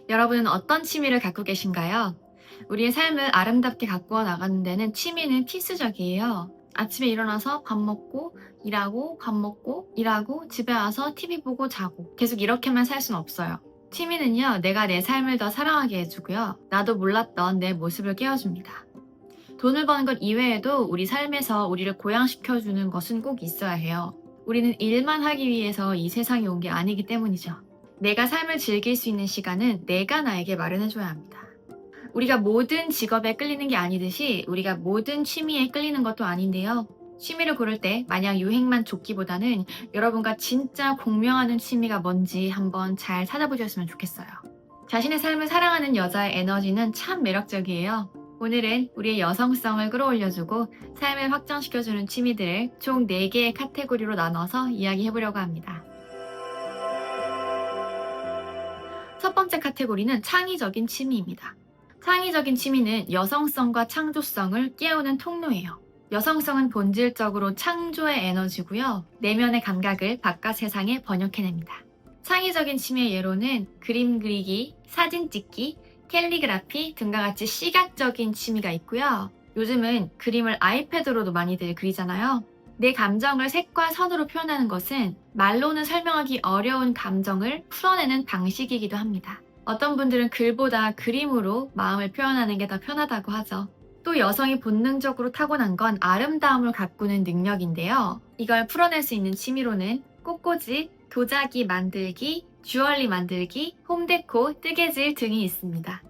여러분은 어떤 취미를 갖고 계신가요? 우리의 삶을 아름답게 가꾸어 나가는 데는 취미는 필수적이에요. 아침에 일어나서 밥 먹고, 일하고, 밥 먹고, 일하고, 집에 와서 TV 보고 자고. 계속 이렇게만 살 순 없어요. 취미는요, 내가 내 삶을 더 사랑하게 해주고요. 나도 몰랐던 내 모습을 깨워줍니다. 돈을 버는 것 이외에도 우리 삶에서 우리를 고양시켜주는 것은 꼭 있어야 해요. 우리는 일만 하기 위해서 이 세상에 온 게 아니기 때문이죠. 내가 삶을 즐길 수 있는 시간은 내가 나에게 마련해줘야 합니다. 우리가 모든 직업에 끌리는 게 아니듯이 우리가 모든 취미에 끌리는 것도 아닌데요. 취미를 고를 때 마냥 유행만 좇기보다는 여러분과 진짜 공명하는 취미가 뭔지 한번 잘 찾아보셨으면 좋겠어요. 자신의 삶을 사랑하는 여자의 에너지는 참 매력적이에요. 오늘은 우리의 여성성을 끌어올려주고 삶을 확장시켜주는 취미들을 총 4개의 카테고리로 나눠서 이야기해보려고 합니다. 첫 번째 카테고리는 창의적인 취미입니다. 창의적인 취미는 여성성과 창조성을 깨우는 통로예요. 여성성은 본질적으로 창조의 에너지고요. 내면의 감각을 바깥 세상에 번역해냅니다. 창의적인 취미의 예로는 그림 그리기, 사진 찍기, 캘리그라피 등과 같이 시각적인 취미가 있고요. 요즘은 그림을 아이패드로도 많이들 그리잖아요. 내 감정을 색과 선으로 표현하는 것은 말로는 설명하기 어려운 감정을 풀어내는 방식이기도 합니다. 어떤 분들은 글보다 그림으로 마음을 표현하는 게 더 편하다고 하죠. 또 여성이 본능적으로 타고난 건 아름다움을 가꾸는 능력인데요. 이걸 풀어낼 수 있는 취미로는 꽃꽂이, 도자기 만들기, 주얼리 만들기, 홈데코, 뜨개질 등이 있습니다.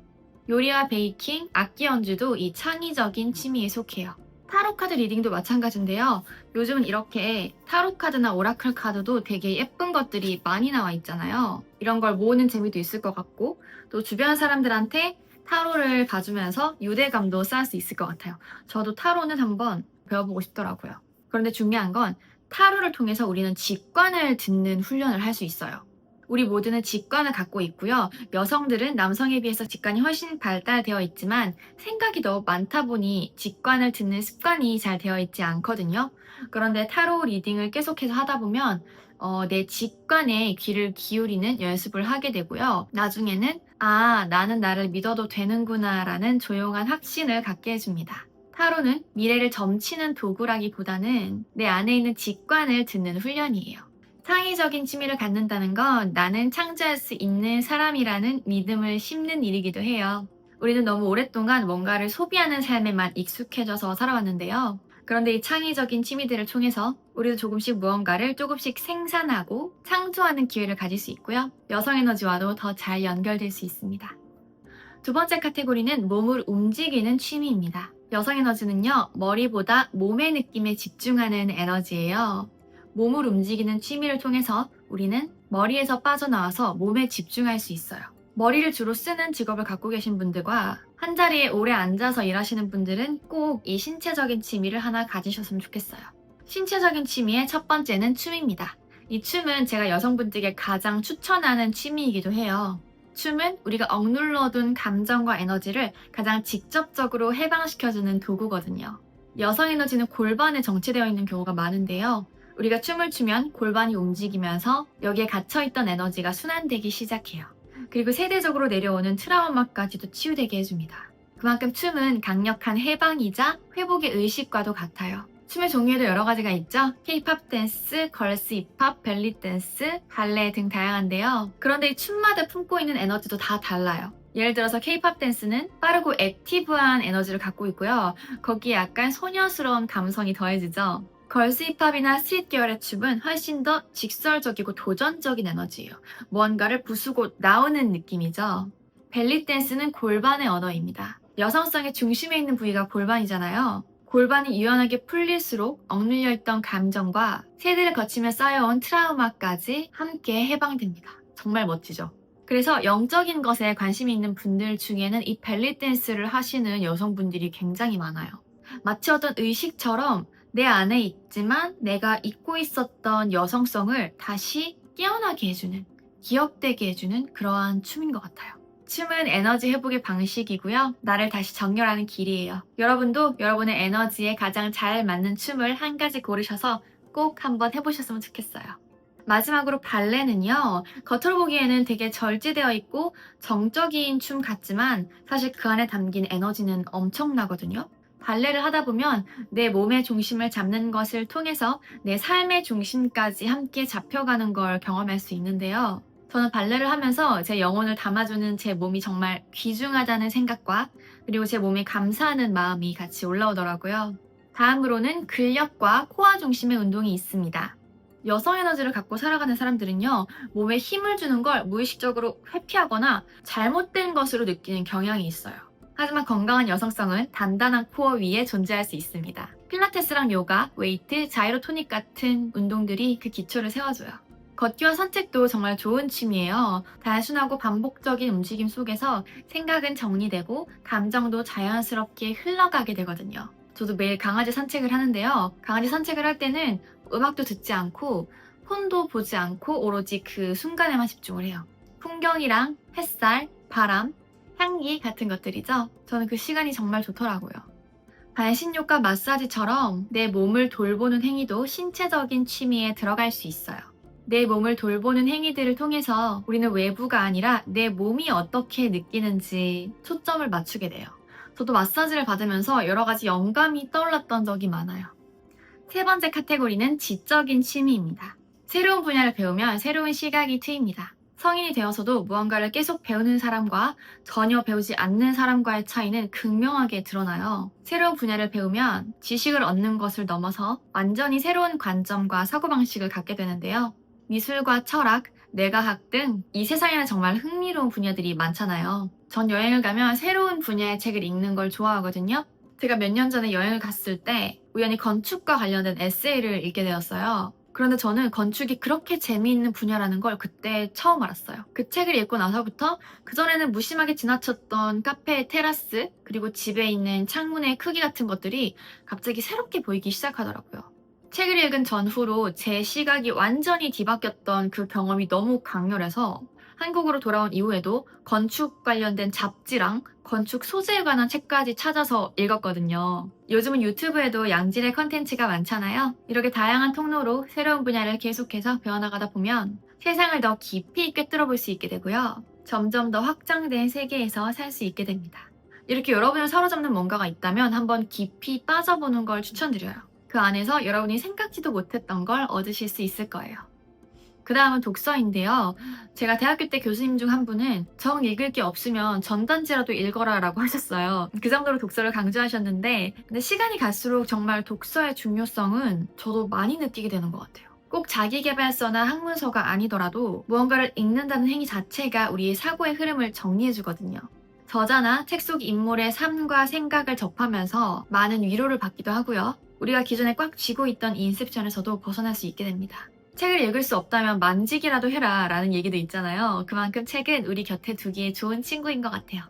요리와 베이킹, 악기 연주도 이 창의적인 취미에 속해요. 타로카드 리딩도 마찬가지인데요. 요즘은 이렇게 타로카드나 오라클 카드도 되게 예쁜 것들이 많이 나와 있잖아요. 이런 걸 모으는 재미도 있을 것 같고 또 주변 사람들한테 타로를 봐주면서 유대감도 쌓을 수 있을 것 같아요. 저도 타로는 한번 배워보고 싶더라고요. 그런데 중요한 건 타로를 통해서 우리는 직관을 듣는 훈련을 할 수 있어요. 우리 모두는 직관을 갖고 있고요. 여성들은 남성에 비해서 직관이 훨씬 발달되어 있지만 생각이 너무 많다 보니 직관을 듣는 습관이 잘 되어 있지 않거든요. 그런데 타로 리딩을 계속해서 하다 보면 내 직관에 귀를 기울이는 연습을 하게 되고요. 나중에는 나는 나를 믿어도 되는구나 라는 조용한 확신을 갖게 해줍니다. 타로는 미래를 점치는 도구라기보다는 내 안에 있는 직관을 듣는 훈련이에요. 창의적인 취미를 갖는다는 건 나는 창조할 수 있는 사람이라는 믿음을 심는 일이기도 해요. 우리는 너무 오랫동안 뭔가를 소비하는 삶에만 익숙해져서 살아왔는데요. 그런데 이 창의적인 취미들을 통해서 우리도 조금씩 조금씩 생산하고 창조하는 기회를 가질 수 있고요. 여성 에너지와도 더 잘 연결될 수 있습니다. 두 번째 카테고리는 몸을 움직이는 취미입니다. 여성 에너지는요, 머리보다 몸의 느낌에 집중하는 에너지예요. 몸을 움직이는 취미를 통해서 우리는 머리에서 빠져나와서 몸에 집중할 수 있어요. 머리를 주로 쓰는 직업을 갖고 계신 분들과 한자리에 오래 앉아서 일하시는 분들은 꼭 이 신체적인 취미를 하나 가지셨으면 좋겠어요. 신체적인 취미의 첫 번째는 춤입니다. 이 춤은 제가 여성분들께 가장 추천하는 취미이기도 해요. 춤은 우리가 억눌러둔 감정과 에너지를 가장 직접적으로 해방시켜주는 도구거든요. 여성 에너지는 골반에 정체되어 있는 경우가 많은데요. 우리가 춤을 추면 골반이 움직이면서 여기에 갇혀있던 에너지가 순환되기 시작해요. 그리고 세대적으로 내려오는 트라우마까지도 치유되게 해줍니다. 그만큼 춤은 강력한 해방이자 회복의 의식과도 같아요. 춤의 종류에도 여러 가지가 있죠. K-팝 댄스, 걸스 힙합, 벨리 댄스, 발레 등 다양한데요. 그런데 이 춤마다 품고 있는 에너지도 다 달라요. 예를 들어서 K-팝 댄스는 빠르고 액티브한 에너지를 갖고 있고요. 거기에 약간 소녀스러운 감성이 더해지죠. 걸스 힙합이나 스트릿 계열의 춤은 훨씬 더 직설적이고 도전적인 에너지예요. 무언가를 부수고 나오는 느낌이죠. 벨리 댄스는 골반의 언어입니다. 여성성의 중심에 있는 부위가 골반이잖아요. 골반이 유연하게 풀릴수록 억눌려 있던 감정과 세대를 거치며 쌓여온 트라우마까지 함께 해방됩니다. 정말 멋지죠? 그래서 영적인 것에 관심이 있는 분들 중에는 이 벨리 댄스를 하시는 여성분들이 굉장히 많아요. 마치 어떤 의식처럼 내 안에 있지만 내가 잊고 있었던 여성성을 다시 깨어나게 해주는, 기억되게 해주는 그러한 춤인 것 같아요. 춤은 에너지 회복의 방식이고요. 나를 다시 정렬하는 길이에요. 여러분도 여러분의 에너지에 가장 잘 맞는 춤을 한 가지 고르셔서 꼭 한번 해보셨으면 좋겠어요. 마지막으로 발레는요, 겉으로 보기에는 되게 절제되어 있고 정적인 춤 같지만 사실 그 안에 담긴 에너지는 엄청나거든요. 발레를 하다 보면 내 몸의 중심을 잡는 것을 통해서 내 삶의 중심까지 함께 잡혀가는 걸 경험할 수 있는데요. 저는 발레를 하면서 제 영혼을 담아주는 제 몸이 정말 귀중하다는 생각과 그리고 제 몸에 감사하는 마음이 같이 올라오더라고요. 다음으로는 근력과 코어 중심의 운동이 있습니다. 여성 에너지를 갖고 살아가는 사람들은요, 몸에 힘을 주는 걸 무의식적으로 회피하거나 잘못된 것으로 느끼는 경향이 있어요. 하지만 건강한 여성성은 단단한 코어 위에 존재할 수 있습니다. 필라테스랑 요가, 웨이트, 자이로토닉 같은 운동들이 그 기초를 세워줘요. 걷기와 산책도 정말 좋은 취미예요. 단순하고 반복적인 움직임 속에서 생각은 정리되고 감정도 자연스럽게 흘러가게 되거든요. 저도 매일 강아지 산책을 하는데요. 강아지 산책을 할 때는 음악도 듣지 않고 폰도 보지 않고 오로지 그 순간에만 집중을 해요. 풍경이랑 햇살, 바람, 향기 같은 것들이죠. 저는 그 시간이 정말 좋더라고요. 반신욕과 마사지처럼 내 몸을 돌보는 행위도 신체적인 취미에 들어갈 수 있어요. 내 몸을 돌보는 행위들을 통해서 우리는 외부가 아니라 내 몸이 어떻게 느끼는지 초점을 맞추게 돼요. 저도 마사지를 받으면서 여러 가지 영감이 떠올랐던 적이 많아요. 세 번째 카테고리는 지적인 취미입니다. 새로운 분야를 배우면 새로운 시각이 트입니다. 성인이 되어서도 무언가를 계속 배우는 사람과 전혀 배우지 않는 사람과의 차이는 극명하게 드러나요. 새로운 분야를 배우면 지식을 얻는 것을 넘어서 완전히 새로운 관점과 사고방식을 갖게 되는데요. 미술과 철학, 뇌과학 등 이 세상에는 정말 흥미로운 분야들이 많잖아요. 전 여행을 가면 새로운 분야의 책을 읽는 걸 좋아하거든요. 제가 몇 년 전에 여행을 갔을 때 우연히 건축과 관련된 에세이를 읽게 되었어요. 그런데 저는 건축이 그렇게 재미있는 분야라는 걸 그때 처음 알았어요. 그 책을 읽고 나서부터 그전에는 무심하게 지나쳤던 카페의 테라스, 그리고 집에 있는 창문의 크기 같은 것들이 갑자기 새롭게 보이기 시작하더라고요. 책을 읽은 전후로 제 시각이 완전히 뒤바뀌었던 그 경험이 너무 강렬해서 한국으로 돌아온 이후에도 건축 관련된 잡지랑 건축 소재에 관한 책까지 찾아서 읽었거든요. 요즘은 유튜브에도 양질의 컨텐츠가 많잖아요. 이렇게 다양한 통로로 새로운 분야를 계속해서 배워나가다 보면 세상을 더 깊이 꿰뚫어 볼 수 있게 되고요. 점점 더 확장된 세계에서 살 수 있게 됩니다. 이렇게 여러분을 사로잡는 뭔가가 있다면 한번 깊이 빠져보는 걸 추천드려요. 그 안에서 여러분이 생각지도 못했던 걸 얻으실 수 있을 거예요. 그 다음은 독서인데요. 제가 대학교 때 교수님 중 한 분은 정 읽을 게 없으면 전단지라도 읽어라 라고 하셨어요. 그 정도로 독서를 강조하셨는데 근데 시간이 갈수록 정말 독서의 중요성은 저도 많이 느끼게 되는 것 같아요. 꼭 자기계발서나 학문서가 아니더라도 무언가를 읽는다는 행위 자체가 우리의 사고의 흐름을 정리해주거든요. 저자나 책 속 인물의 삶과 생각을 접하면서 많은 위로를 받기도 하고요. 우리가 기존에 꽉 쥐고 있던 인셉션에서도 벗어날 수 있게 됩니다. 책을 읽을 수 없다면 만지기라도 해라 라는 얘기도 있잖아요. 그만큼 책은 우리 곁에 두기에 좋은 친구인 것 같아요.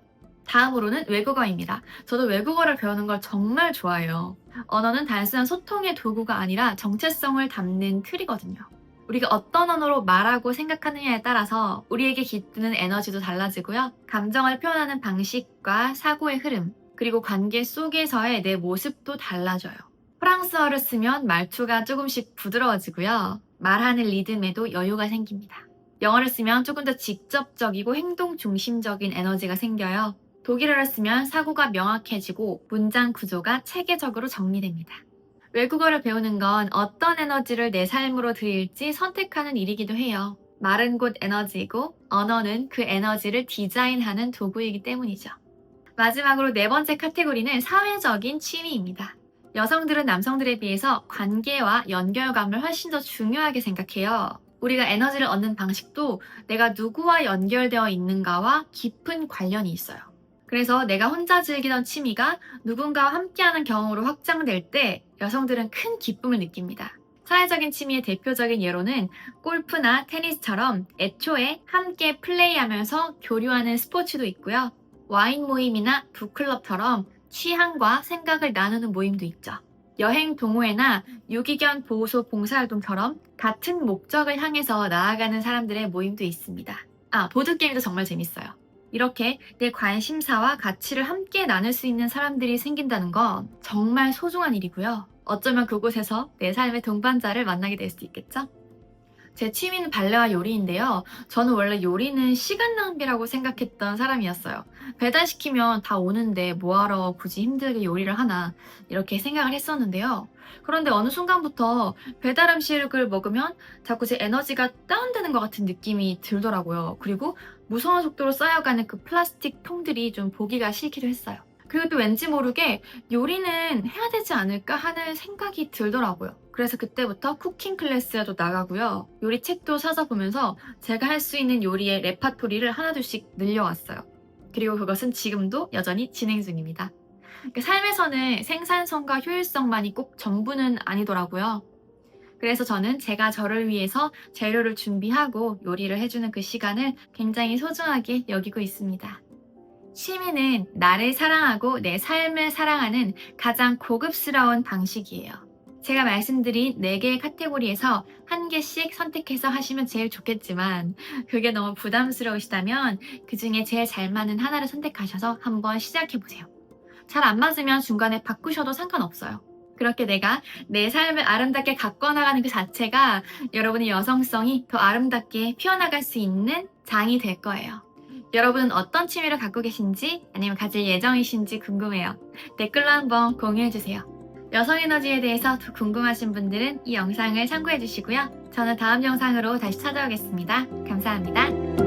다음으로는 외국어입니다. 저도 외국어를 배우는 걸 정말 좋아해요. 언어는 단순한 소통의 도구가 아니라 정체성을 담는 틀이거든요. 우리가 어떤 언어로 말하고 생각하느냐에 따라서 우리에게 깃드는 에너지도 달라지고요. 감정을 표현하는 방식과 사고의 흐름, 그리고 관계 속에서의 내 모습도 달라져요. 프랑스어를 쓰면 말투가 조금씩 부드러워지고요. 말하는 리듬에도 여유가 생깁니다. 영어를 쓰면 조금 더 직접적이고 행동 중심적인 에너지가 생겨요. 독일어를 쓰면 사고가 명확해지고 문장 구조가 체계적으로 정리됩니다. 외국어를 배우는 건 어떤 에너지를 내 삶으로 들일지 선택하는 일이기도 해요. 말은 곧 에너지이고 언어는 그 에너지를 디자인하는 도구이기 때문이죠. 마지막으로 네 번째 카테고리는 사회적인 취미입니다. 여성들은 남성들에 비해서 관계와 연결감을 훨씬 더 중요하게 생각해요. 우리가 에너지를 얻는 방식도 내가 누구와 연결되어 있는가와 깊은 관련이 있어요. 그래서 내가 혼자 즐기던 취미가 누군가와 함께하는 경험으로 확장될 때 여성들은 큰 기쁨을 느낍니다. 사회적인 취미의 대표적인 예로는 골프나 테니스처럼 애초에 함께 플레이하면서 교류하는 스포츠도 있고요. 와인 모임이나 북클럽처럼 취향과 생각을 나누는 모임도 있죠. 여행 동호회나 유기견 보호소 봉사활동처럼 같은 목적을 향해서 나아가는 사람들의 모임도 있습니다. 보드게임도 정말 재밌어요. 이렇게 내 관심사와 가치를 함께 나눌 수 있는 사람들이 생긴다는 건 정말 소중한 일이고요. 어쩌면 그곳에서 내 삶의 동반자를 만나게 될 수 있겠죠? 제 취미는 발레와 요리인데요. 저는 원래 요리는 시간 낭비라고 생각했던 사람이었어요. 배달시키면 다 오는데 뭐하러 굳이 힘들게 요리를 하나 이렇게 생각을 했었는데요. 그런데 어느 순간부터 배달 음식을 먹으면 자꾸 제 에너지가 다운되는 것 같은 느낌이 들더라고요. 그리고 무서운 속도로 쌓여가는 그 플라스틱 통들이 좀 보기가 싫기도 했어요. 그리고 또 왠지 모르게 요리는 해야 되지 않을까 하는 생각이 들더라고요. 그래서 그때부터 쿠킹 클래스에도 나가고요. 요리 책도 사서 보면서 제가 할 수 있는 요리의 레파토리를 하나둘씩 늘려왔어요. 그리고 그것은 지금도 여전히 진행 중입니다. 그러니까 삶에서는 생산성과 효율성만이 꼭 전부는 아니더라고요. 그래서 저는 제가 저를 위해서 재료를 준비하고 요리를 해주는 그 시간을 굉장히 소중하게 여기고 있습니다. 취미는 나를 사랑하고 내 삶을 사랑하는 가장 고급스러운 방식이에요. 제가 말씀드린 4개의 카테고리에서 한 개씩 선택해서 하시면 제일 좋겠지만 그게 너무 부담스러우시다면 그 중에 제일 잘 맞는 하나를 선택하셔서 한번 시작해보세요. 잘 안 맞으면 중간에 바꾸셔도 상관없어요. 그렇게 내가 내 삶을 아름답게 가꿔나가는 그 자체가 여러분의 여성성이 더 아름답게 피어나갈 수 있는 장이 될 거예요. 여러분은 어떤 취미를 갖고 계신지 아니면 가질 예정이신지 궁금해요. 댓글로 한번 공유해주세요. 여성 에너지에 대해서 더 궁금하신 분들은 이 영상을 참고해주시고요. 저는 다음 영상으로 다시 찾아오겠습니다. 감사합니다.